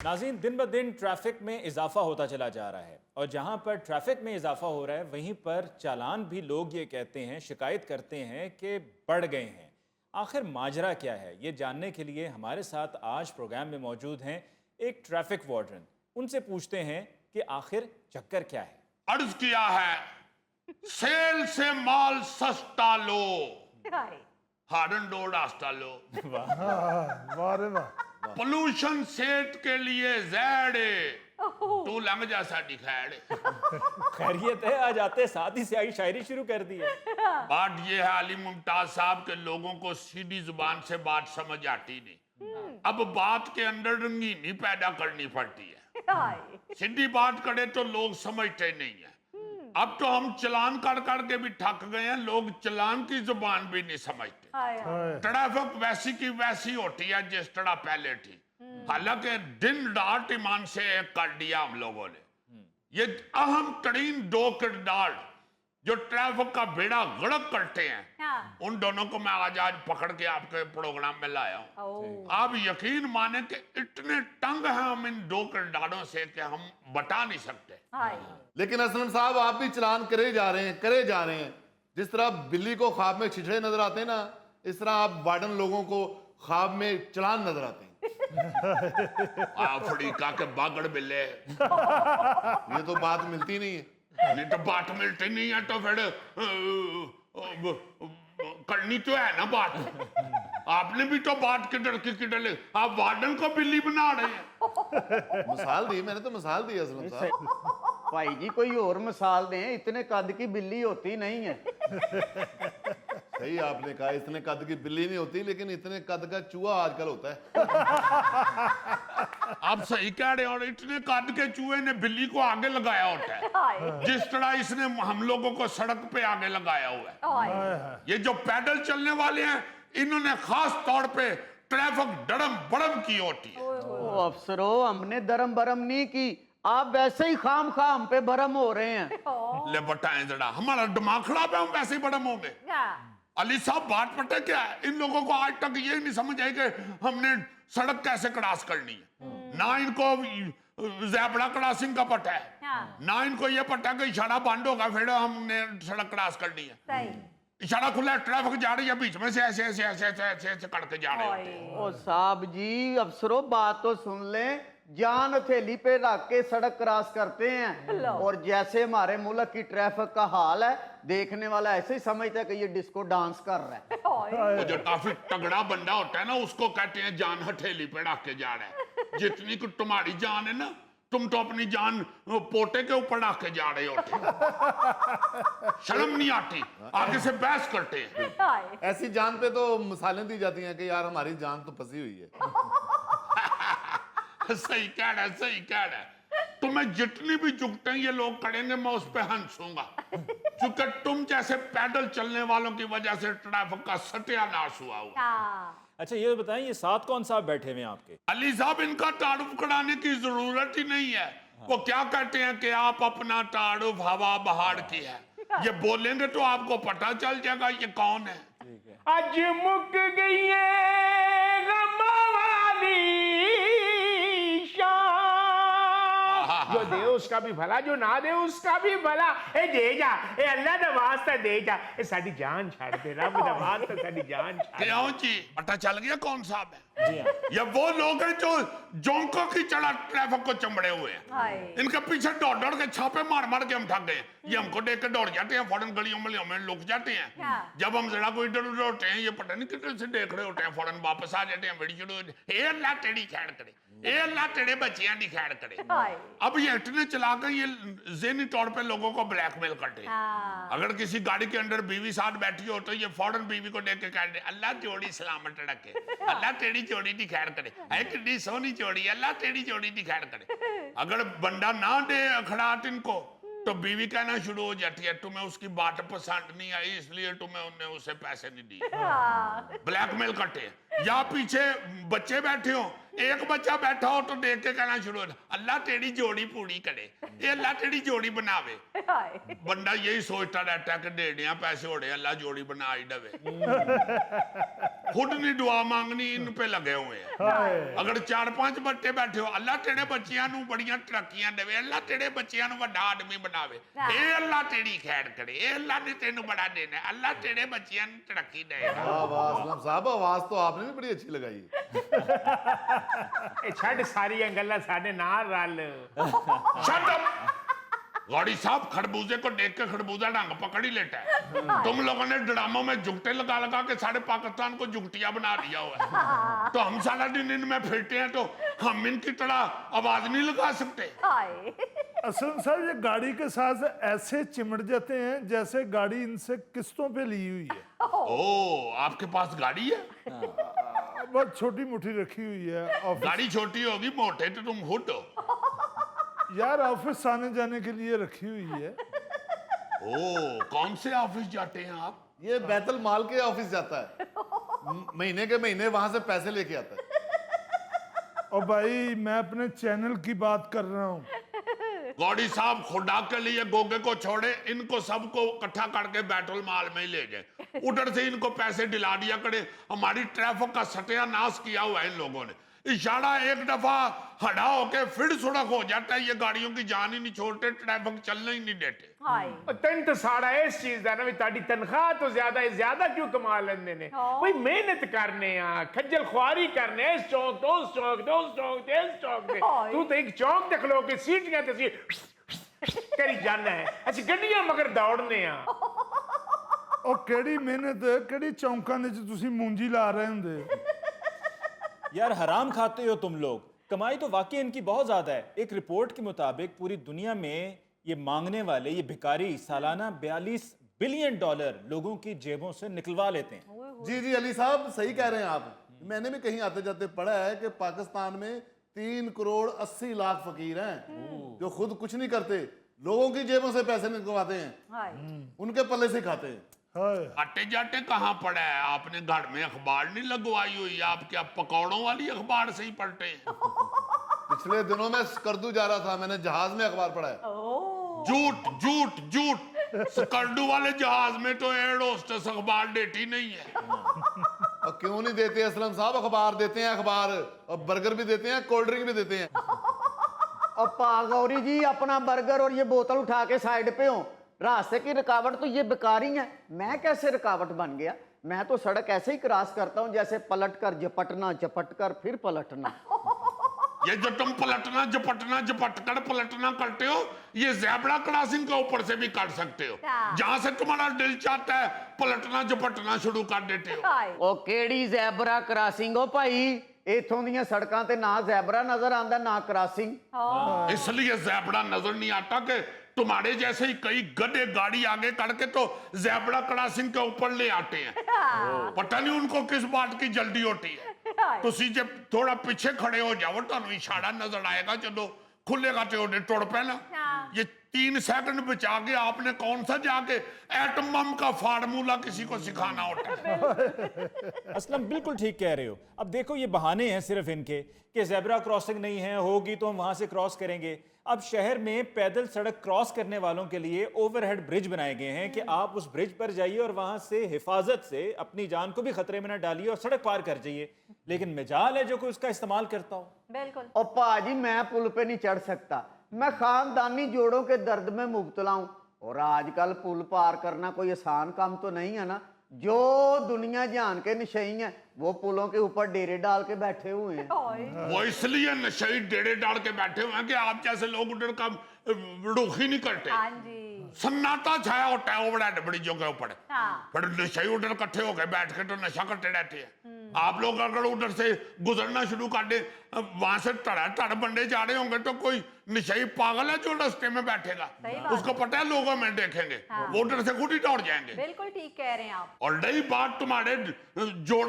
नाज़रीन, दिन ब दिन ट्रैफिक में इजाफा होता चला जा रहा है और जहां पर ट्रैफिक में इजाफा हो रहा है वहीं पर चालान भी लोग ये कहते हैं, शिकायत करते हैं कि बढ़ गए हैं। आखिर माजरा क्या है, ये जानने के लिए हमारे साथ आज प्रोग्राम में मौजूद हैं एक ट्रैफिक वार्डन। उनसे पूछते हैं कि आखिर चक्कर क्या है। अर्ज किया है, सेल से माल सस्ता लो, हार्डन डोर रास्ता लो। वाह रे वाह। पोल्यूशन सेट के लिए ज़ैड तू लंघ जा साडी खैर। खैरियत है, आज आते साथ ही से शायरी शुरू कर दी है। बात ये है अली मुमताज साहब के लोगों को सीधी जुबान से बात समझ आती नहीं, अब बात के अंदर रंगीनी पैदा करनी पड़ती है। सीधी बात करे तो लोग समझते नहीं है। अब तो हम चलान कर के भी थक गए हैं, लोग चलान की जुबान भी नहीं समझते। ट्रैफिक वैसी की वैसी होती है जिस तरह पहले थी। हालांकि दिन रात ईमान से एक कर दिया हम लोगों ने। ये अहम तरीन दो किरदार जो ट्रैफिक का बेड़ा गर्क करते हैं, उन दोनों को मैं आज पकड़ के आपके प्रोग्राम में लाया हूँ। आप यकीन माने कि इतने तंग हैं हम इन दो किरदारों से कि हम बता नहीं सकते। लेकिन असलम साहब, आप भी चलान करे जा रहे हैं। जिस तरह बिल्ली को ख्वाब में छिछड़े नजर आते हैं ना, इस तरह आप वार्डन लोगों को ख्वाब में चलान नजर आते हैं। अफ्रीका के बागड़ बिल्ले। ये तो बात मिलती नहीं है। नहीं तो बात मिलती नहीं है तो फिर करनी तो है ना बात। आपने भी तो बात की डर आप वार्डन को बिल्ली बना रहे हैं। मिसाल दी मैंने, तो मिसाल दी असलम साहब। भाई जी कोई और मिसाल दें, इतने कद की बिल्ली होती नहीं है। सही आपने कहा, इतने कद की बिल्ली नहीं होती, लेकिन इतने कद का चूहा आजकल होता है। आप सही कह रहे हैं। और इतने कद के चूहे ने बिल्ली को आगे लगाया होता है, जिस तरह इसने हम लोगों को सड़क पे आगे लगाया हुआ है। ये जो पैदल चलने वाले हैं, इन्होंने खास तौर पे ट्रैफिक डरम बड़म की होती है। ओ अफसरों, हमने दरम बरम नहीं की, आप वैसे ही खाम खाम पे भरम हो रहे हैं। ले बताएं जरा, हमारा दिमाग खराब है, हम वैसे ही बड़म होंगे। अली साहब, बात पता क्या है, इन लोगों को आज तक ये नहीं समझ आई कि हमने सड़क कैसे क्रॉस करनी है। ना इनको ज़ेब्रा क्रॉसिंग का पता है, ना इनको ये पता है कि इशारा बंद होगा फिर हमने सड़क क्रॉस करनी है। इशारा खुला है, ट्रैफिक जा रही है, बीच में से ऐसे ऐसे ऐसे ऐसे ऐसे ऐसे करके जा रहे होते हैं। ओ साहब जी, अफसरों बात तो सुन लें, जान हथेली पे रख के सड़क क्रॉस करते हैं। और जैसे हमारे मुल्क की ट्रैफिक का हाल है, देखने वाला ऐसे ही समझता है कि ये डिस्को डांस कर रहा है। वो जो काफी तगड़ा बंदा होता है ना, उसको कहते हैं जान हथेली पे रख के जा रहा है। जितनी कुछ तुम्हारी जान है ना, तुम तो अपनी जान पोटे के ऊपर रख के जा रहे होते। शर्म नहीं आती, आगे से बहस करते हैं। ऐसी जान पे तो मिसालें दी जाती हैं कि यार हमारी जान तो फंसी हुई है। सही कह रहा है, सही कह रहा है। तुम्हें जितनी भी जुगतें ये लोग करेंगे, मैं उस पर हंसूंगा, क्योंकि तुम जैसे पैदल चलने वालों की वजह से ट्रैफिक का सत्यानाश हुआ हुआ। अच्छा ये बताएं, ये साथ कौन साहब बैठे हुए हैं आपके? अली साहब, इनका तारुफ कराने की जरूरत ही नहीं है। वो क्या कहते हैं कि आप अपना तारुफ हवा बहार की है, ये बोलेंगे तो आपको पता चल जाएगा ये कौन है। आज मुक गई है गम वाली शाम, जो दे उसका भी भला, जो ना दे उसका भी भला। ए दे जा, ए अल्लाह नवाज तो दे जा, ए साडी जान छाड़ दे, रब नवाज तो साडी जान छाड़। क्यों जी, पता चल गया कौन साहब है? जी हाँ। ये वो लोग हैं जो जोंकों की चढ़ा ट्रैफिक को चमड़े हुए हैं। इनके पीछे दौड़ दौड़ के छापे मार मार के हम थक गए। ये हमको देख के दौड़ जाते हैं, फौरन गलियों में लुक जाते हैं। जब हम जरा को इधर उधर होते हैं, ये पता नहीं कितने से देख रहे होते हैं, फौरन वापस आ जाते हैं। वीडियो ए अल्लाह तेरी खैर करे, ए अल्लाह तेरे बच्चियां दी खैर करे। अब ये इतने चला कर ये ज़हनी तौर पे लोगों को ब्लैकमेल करते हैं। अगर किसी गाड़ी के अंदर बीवी साथ बैठी हो तो ये फौरन बीवी को देख के कह दे, अल्लाह जोड़ी सलामत रखे, अल्लाह तेरी जोड़ी दी खैर करे, है कितनी सोहनी जोड़ी, अल्लाह तेरी जोड़ी दी खैर करे। अगर बंदा ना दे अखड़ात इनको, तो बीवी कहना शुरू हो जाती है, तुम्हें उसकी बात पसंद नहीं आई इसलिए तुम्हें उसे पैसे नहीं दिए। ब्लैकमेल करते हैं। या पीछे बच्चे बैठे हो, एक बच्चा बैठा हो तो देख के कहना शुरू हो, अल्लाह तेरी जोड़ी पूरी करे, ये अल्लाह तेरी जोड़ी बनावे। बंदा यही सोचता रहता है कि देने पैसे होड़े, अल्लाह जोड़ी बना ही दवे। खुद नहीं दुआ मांगनी, इन पे लगे हुए हैं। अगर 4-5 बच्चे बैठे हो, अल्लाह तेरे बच्चियां नू बड़ियां तरक्कियां देवे, अल्लाह तेरे बच्चियां नू वड्डा आदमी बनावे, ये अल्लाह तेरी खैर करे, ये अल्लाह ने तेनू बड़ा देना, अल्लाह तेरे बच्चियां नू तरक्की देगा। वाह वाह असलम साहब, आवाज तो आपने भी बड़ी अच्छी लगाई है। छड़ सारियां गल्लां साडे नाल रल। Shut up! गौड़ी साहब खरबूजे को देख के खरबूजा ढंग पकड़ ही लेता है। तुम लोगों ने ड्रामों में जुगटे लगा लगा के सारे पाकिस्तान को जुगटिया बना दिया हुआ है। तो हम सारा दिन इनमें फिरते हैं तो हम इनकी तरह आवाज नहीं लगा सकते। असलम साहब, ये गाड़ी के साथ ऐसे चिमट जाते हैं जैसे गाड़ी इनसे किस्तों पे ली हुई है। ओ, आपके पास गाड़ी है? बहुत छोटी मोटी रखी हुई है ऑफिस। गाड़ी छोटी होगी, मोटे तो तुम खुद हो। यार ऑफिस आने जाने के लिए रखी हुई है। ओ, कौन से ऑफिस जाते हैं आप? ये बैतुल माल के ऑफिस जाता है, महीने के महीने वहां से पैसे लेके आता है। और भाई मैं अपने चैनल की बात कर रहा हूँ। गौड़ी साहब खुदा के लिए गोगे को छोड़े, इनको सबको इकट्ठा करके बैतुल माल में ही ले जाए, उधर से इनको पैसे दिला दिया करे। हमारी ट्रैफिक का सत्यानाश किया हुआ है इन लोगों ने। इशारा एक दफा हटा होके फिर सड़क हो जाता है, ये गाड़ियों की जान ही नहीं छोड़ते, ट्रैफिक चलने ही नहीं देते। तन तो सारा इस चीज का ना भी ताड़ी तनख्वाह तो ज्यादा क्यों कमा लेंदे ने भाई, मेहनत करने आ, खज्जल खुआरी करने, इस चौक तो उस चौक तो उस चौक ते इस चौक ते, तू तो एक चौक ते खलो के सीटियां ते सी करी जाना है, अच्छा गड्डियां मगर दौड़ने आ। और केड़ी मेहनत, केड़ी चौंकां दे च तुसी मूंजी ला रहे हुंदे। यार हराम खाते हो तुम लोग। कमाई तो वाकई इनकी बहुत ज्यादा है। एक रिपोर्ट के मुताबिक पूरी दुनिया में ये मांगने वाले, ये भिखारी सालाना 42 बिलियन डॉलर लोगों की जेबों से निकलवा लेते हैं। जी जी अली साहब, सही कह रहे हैं आप। मैंने भी कहीं आते जाते पढ़ा है कि पाकिस्तान में 3 करोड़ 80 लाख फकीर हैं जो खुद कुछ नहीं करते, लोगों की जेबों से पैसे निकलवाते हैं, उनके पल्ले से खाते हैं। आटे जाटे कहाँ पड़ा है? आपने घर में अखबार नहीं लगवाई हुई? आप क्या पकौड़ों वाली अखबार से ही पढ़ते हैं? पिछले दिनों में स्कर्दू जा रहा था, मैंने जहाज में अखबार पढ़ा है। झूठ झूठ झूठ, स्कर्दू वाले जहाज में तो एयर होस्टेस अखबार देती नहीं है। और क्यों नहीं देते असलम साहब? अखबार देते हैं, अखबार, और बर्गर भी देते हैं, कोल्ड ड्रिंक भी देते हैं। और पागौरी जी, अपना बर्गर और ये बोतल उठा के साइड पे हो, रास्ते की रुकावट तो ये बेकारी है। मैं कैसे रुकावट बन गया? मैं तो सड़क ऐसे ही क्रॉस करता हूँ जैसे पलट कर झपटना, झपट कर फिर पलटना। ये जो तुम पलटना झपटना झपटकर पलटना करते हो, ये ज़ेब्रा क्रॉसिंग के ऊपर से भी कर सकते हो। जहां से तुम्हारा दिल चाहता है पलटना झपटना शुरू कर देते हो। ओ केड़ी ज़ेब्रा क्रॉसिंग हो भाई? इथों दी सड़कों ते ना ज़ेब्रा नजर आंदा ना क्रॉसिंग। इसलिए ज़ेब्रा नजर नहीं आता कि तुम्हारे जैसे ही कई गधे गाड़ी आगे करके तो ज़ेब्रा क्रॉसिंग के ऊपर ले आते हैं। पता नहीं उनको किस बात की जल्दी होती है। तुसी जब थोड़ा पीछे खड़े हो जाओ तो इशारा नजर आएगा, चलो खुलेगा तो टुड़ पैना। ये 3 सेकंड बचा के आपने कौन सा जाके एटम बम का फार्मूला किसी को सिखाना होता है? असलम बिल्कुल ठीक कह रहे हो। अब देखो ये बहाने हैं सिर्फ इनके कि ज़ेब्रा क्रॉसिंग नहीं है, होगी तो हम वहां से क्रॉस करेंगे। अब शहर में पैदल सड़क क्रॉस करने वालों के लिए ओवरहेड ब्रिज बनाए गए हैं कि आप उस ब्रिज पर जाइए और वहां से हिफाजत से अपनी जान को भी खतरे में न डालिए और सड़क पार कर जाइए। लेकिन मजाल है जो कोई उसका इस्तेमाल करता हो। बिल्कुल। और पाजी मैं पुल पे नहीं चढ़ सकता, मैं खानदानी जोड़ों के दर्द में मुब्तला हूं। और आजकल पुल पार करना कोई आसान काम तो नहीं है ना। जो दुनिया जान के नशई हैं वो पुलों के ऊपर डेरे डाल के बैठे हुए हैं। वो इसलिए नशे डेरे डाल के बैठे हुए हैं कि आप जैसे लोग उधर का रुख ही नहीं करते। हाँ जी। सन्नाटा छाया होता है ओवरहेड ब्रिजों के ऊपर। हाँ। फिर नशे उधर इकट्ठे होकर बैठ के तो नशा करते रहते हैं। आप लोग अगर उधर से गुजरना शुरू कर दे, वहां से धड़ बंदे जा रहे होंगे तो कोई नशई पागल है जो रास्ते में बैठेगा? उसको पता है लोगों में देखेंगे, वो उधर से खुद ही दौड़ जाएंगे। बिल्कुल ठीक कह रहे हैं आप। और नई बात तुम्हारे जोड़